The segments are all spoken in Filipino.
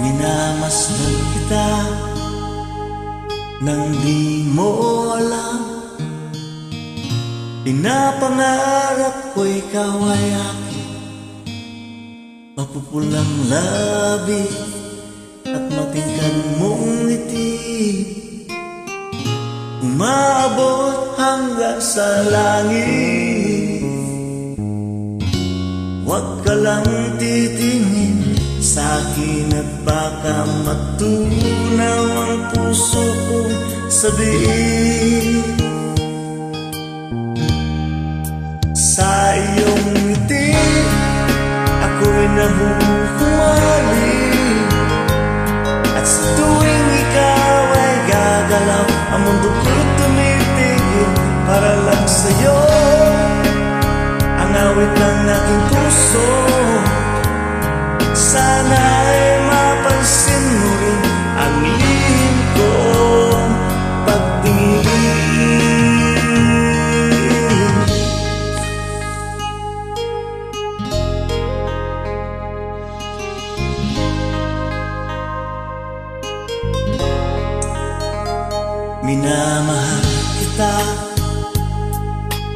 Minamasdan kita nang di mo alam. Pinapangarap ko ikaw ay akin, mapupulang labi at matingkad mong ngiti, umaabot hanggang sa langit. Huwag ka lang titingin sa'kin at baka matunaw ang puso kong sabihin. Sa iyong ngiti ako'y nahuhumali, at sa tuwing ikaw ay gagalaw, ang mundo ko'y tumitigil para lang sa'yo. Ang awit ng aking puso, sana ay mapansin mo rin ang lihim kong pagtingin. Minamahal kita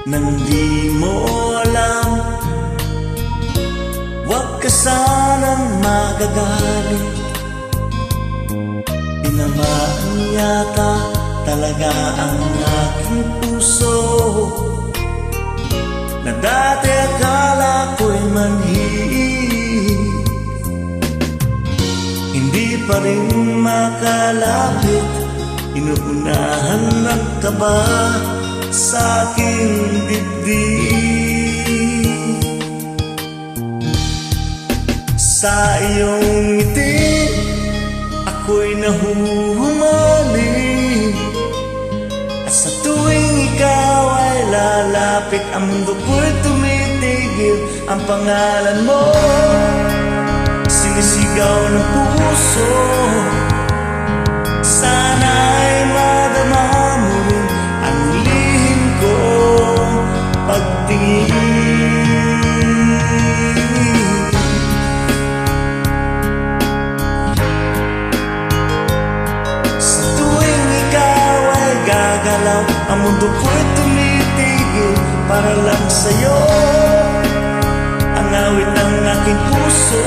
nang di mo alam. Huwag ka sanang magagalit, tinamaan yata talaga ang aking puso, na dati akala ko'y manhid. Hindi pa rin makalapit, inuunahan ng kaba sa aking dibdib. Sa iyong ngiti ako'y nahuhumali, at sa tuwing ikaw ay lalapit, ang mundo ko'y tumitigil. Ang pangalan mo sinisigaw ng puso, sana ay madama mo rin ang lihim kong pagtingin. Sa tuwing ikaw ay gagalaw, ang mundo ko'y tumitigil para lang sa'yo. Ang awit ng aking puso,